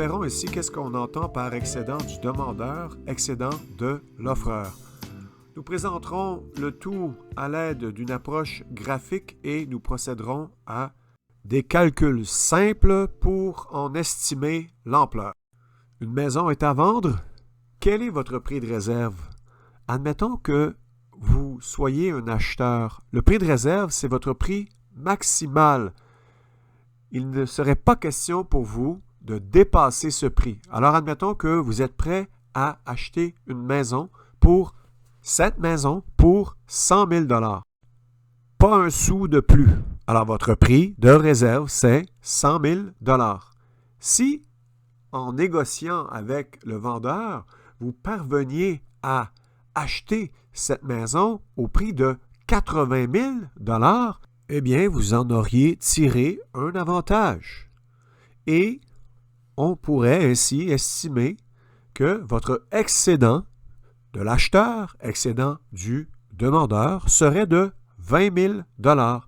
verrons ici qu'est-ce qu'on entend par excédent du demandeur, excédent de l'offreur. Nous présenterons le tout à l'aide d'une approche graphique et nous procéderons à des calculs simples pour en estimer l'ampleur. Une maison est à vendre. Quel est votre prix de réserve? Admettons que vous soyez un acheteur. Le prix de réserve, c'est votre prix maximal. Il ne serait pas question pour vous de dépasser ce prix. Alors, admettons que vous êtes prêt à acheter une maison pour cette maison pour 100 000 $. Pas un sou de plus. Alors, votre prix de réserve, c'est 100 000 $. Si, en négociant avec le vendeur, vous parveniez à acheter cette maison au prix de 80 000 $, eh bien, vous en auriez tiré un avantage. Et on pourrait ainsi estimer que votre excédent de l'acheteur, excédent du demandeur, serait de 20 000 $,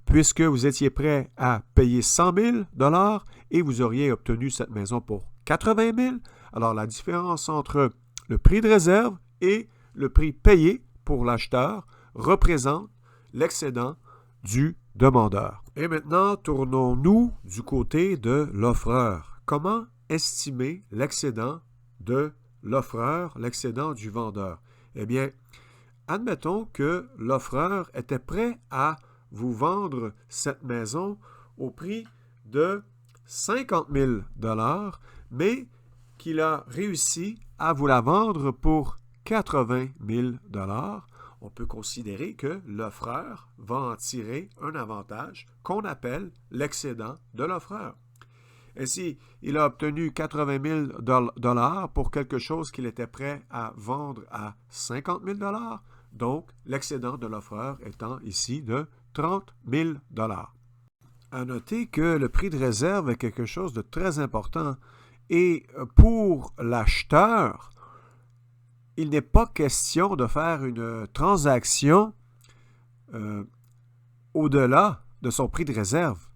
puisque vous étiez prêt à payer 100 000 $ et vous auriez obtenu cette maison pour 80 000 $. Alors, la différence entre le prix de réserve et le prix payé pour l'acheteur représente l'excédent du demandeur. Et maintenant, tournons-nous du côté de l'offreur. Comment estimer l'excédent de l'offreur, l'excédent du vendeur? Eh bien, admettons que l'offreur était prêt à vous vendre cette maison au prix de 50 000 $, mais qu'il a réussi à vous la vendre pour 80 000 $. On peut considérer que l'offreur va en tirer un avantage qu'on appelle l'excédent de l'offreur. Ainsi, il a obtenu 80 000 $ pour quelque chose qu'il était prêt à vendre à 50 000 $, donc l'excédent de l'offreur étant ici de 30 000 $. À noter que le prix de réserve est quelque chose de très important et pour l'acheteur, il n'est pas question de faire une transaction au-delà de son prix de réserve.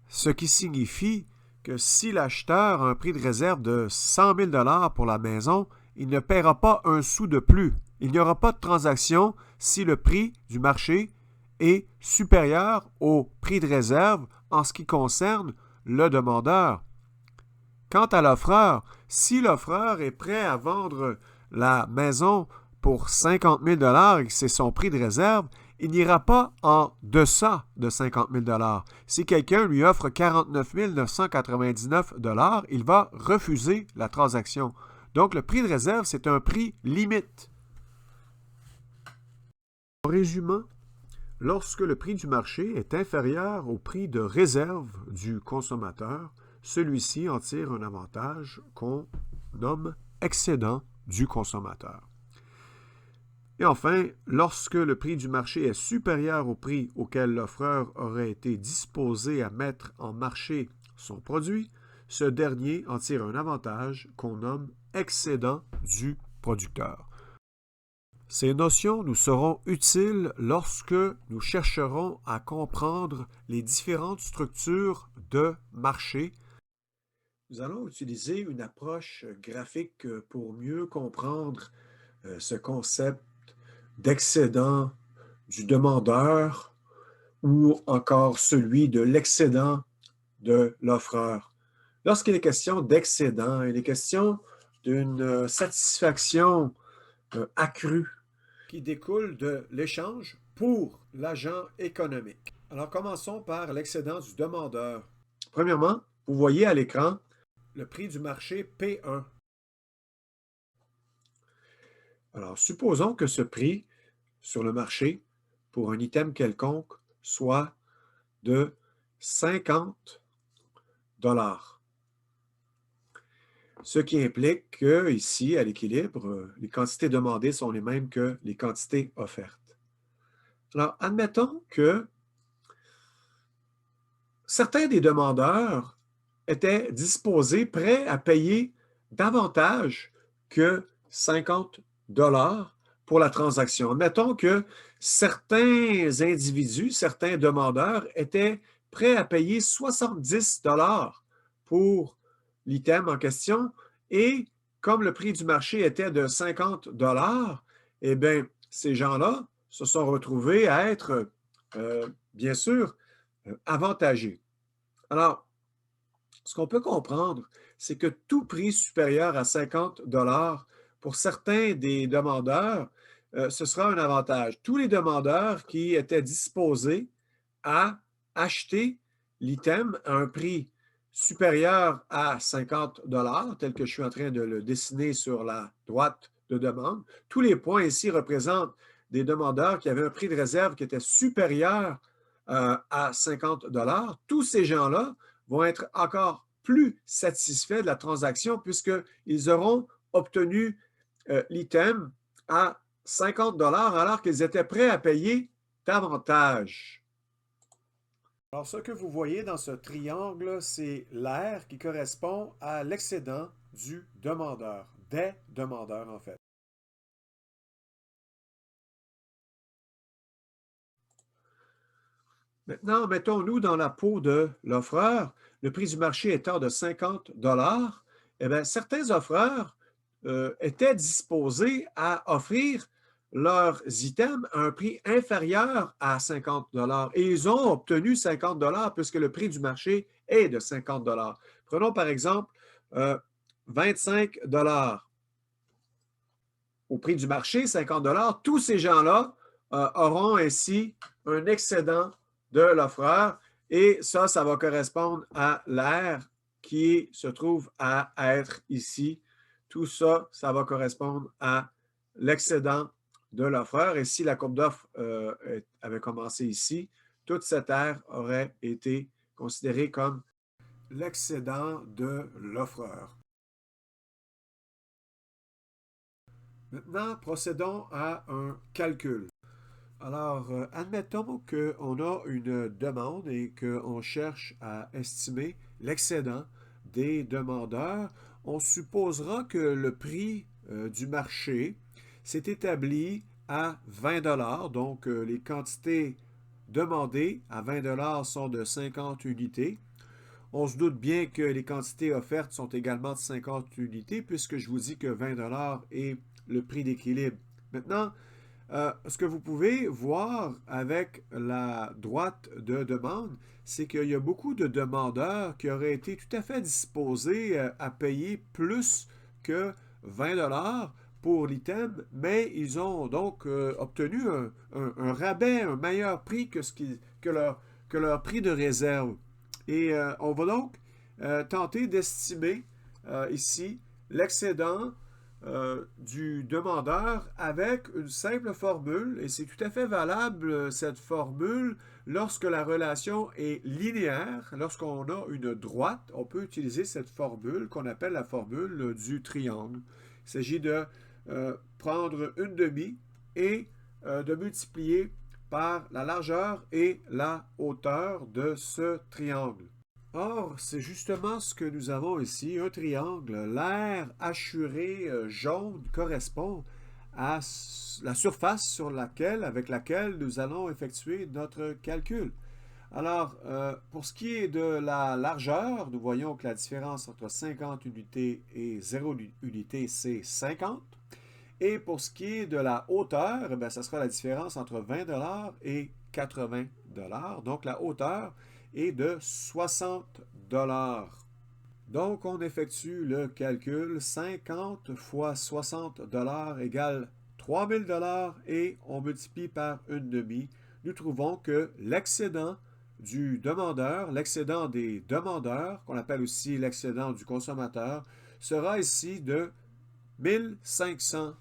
Ce qui signifie que si l'acheteur a un prix de réserve de 100 000 $ pour la maison, il ne paiera pas un sou de plus. Il n'y aura pas de transaction si le prix du marché est supérieur au prix de réserve en ce qui concerne le demandeur. Quant à l'offreur, si l'offreur est prêt à vendre la maison pour 50 000 $ et que c'est son prix de réserve, il n'ira pas en deçà de 50 000 $. Si quelqu'un lui offre 49 999 $, il va refuser la transaction. Donc, le prix de réserve, c'est un prix limite. En résumant, lorsque le prix du marché est inférieur au prix de réserve du consommateur, celui-ci en tire un avantage qu'on nomme excédent du consommateur. Et enfin, lorsque le prix du marché est supérieur au prix auquel l'offreur aurait été disposé à mettre en marché son produit, ce dernier en tire un avantage qu'on nomme excédent du producteur. Ces notions nous seront utiles lorsque nous chercherons à comprendre les différentes structures de marché. Nous allons utiliser une approche graphique pour mieux comprendre ce concept d'excédent du demandeur ou encore celui de l'excédent de l'offreur. Lorsqu'il est question d'excédent, il est question d'une satisfaction accrue qui découle de l'échange pour l'agent économique. Alors, commençons par l'excédent du demandeur. Premièrement, vous voyez à l'écran le prix du marché P1. Alors, supposons que ce prix sur le marché pour un item quelconque soit de 50 $. Ce qui implique que, ici, à l'équilibre, les quantités demandées sont les mêmes que les quantités offertes. Alors, admettons que certains des demandeurs étaient disposés, prêts à payer davantage que 50 $ pour la transaction. Admettons que certains individus, certains demandeurs étaient prêts à payer 70 $ pour l'item en question et comme le prix du marché était de 50 $, eh bien, ces gens-là se sont retrouvés à être, bien sûr, avantagés. Alors, ce qu'on peut comprendre, c'est que tout prix supérieur à 50 $ pour certains des demandeurs, ce sera un avantage. Tous les demandeurs qui étaient disposés à acheter l'item à un prix supérieur à 50 $, tel que je suis en train de le dessiner sur la droite de demande. Tous les points ici représentent des demandeurs qui avaient un prix de réserve qui était supérieur à 50 $. Tous ces gens-là vont être encore plus satisfaits de la transaction puisqu'ils auront obtenu l'item à 50 $ alors qu'ils étaient prêts à payer davantage. Alors, ce que vous voyez dans ce triangle, c'est l'aire qui correspond à l'excédent du demandeur, des demandeurs en fait. Maintenant, mettons-nous dans la peau de l'offreur, le prix du marché étant de 50 $, eh bien, certains offreurs étaient disposés à offrir leurs items à un prix inférieur à 50 $ et ils ont obtenu 50 $ puisque le prix du marché est de 50 $. Prenons par exemple 25 $ au prix du marché, 50 $. Tous ces gens-là auront ainsi un excédent de l'offreur et ça va correspondre à l'aire qui se trouve à être ici. Tout ça, ça va correspondre à l'excédent de l'offreur. Et si la courbe d'offre avait commencé ici, toute cette aire aurait été considérée comme l'excédent de l'offreur. Maintenant, procédons à un calcul. Alors, admettons qu'on a une demande et qu'on cherche à estimer l'excédent des demandeurs. On supposera que le prix du marché s'est établi à 20 $. Donc, les quantités demandées à 20 $ sont de 50 unités. On se doute bien que les quantités offertes sont également de 50 unités puisque je vous dis que 20 $ est le prix d'équilibre. Maintenant, ce que vous pouvez voir avec la droite de demande, c'est qu'il y a beaucoup de demandeurs qui auraient été tout à fait disposés à payer plus que 20 $ pour l'item, mais ils ont donc obtenu un rabais, un meilleur prix que leur prix de réserve. Et on va donc tenter d'estimer ici l'excédent du demandeur avec une simple formule, et c'est tout à fait valable cette formule lorsque la relation est linéaire, lorsqu'on a une droite, on peut utiliser cette formule qu'on appelle la formule du triangle. Il s'agit de prendre une demi et de multiplier par la largeur et la hauteur de ce triangle. Or, c'est justement ce que nous avons ici, un triangle. L'aire hachurée jaune correspond à la surface avec laquelle nous allons effectuer notre calcul. Alors, pour ce qui est de la largeur, nous voyons que la différence entre 50 unités et 0 unité, c'est 50. Et pour ce qui est de la hauteur, eh bien, ça sera la différence entre 20 $ et 80 $. Donc, la hauteur est de 60 $. Donc, on effectue le calcul. 50 fois 60 $ égale 3000 $ et on multiplie par une demi. Nous trouvons que l'excédent du demandeur, l'excédent des demandeurs, qu'on appelle aussi l'excédent du consommateur, sera ici de 1500 $.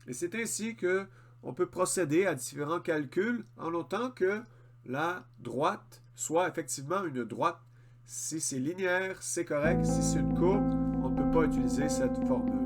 Et c'est ainsi qu'on peut procéder à différents calculs en autant que la droite soit effectivement une droite. Si c'est linéaire, c'est correct. Si c'est une courbe, on ne peut pas utiliser cette formule.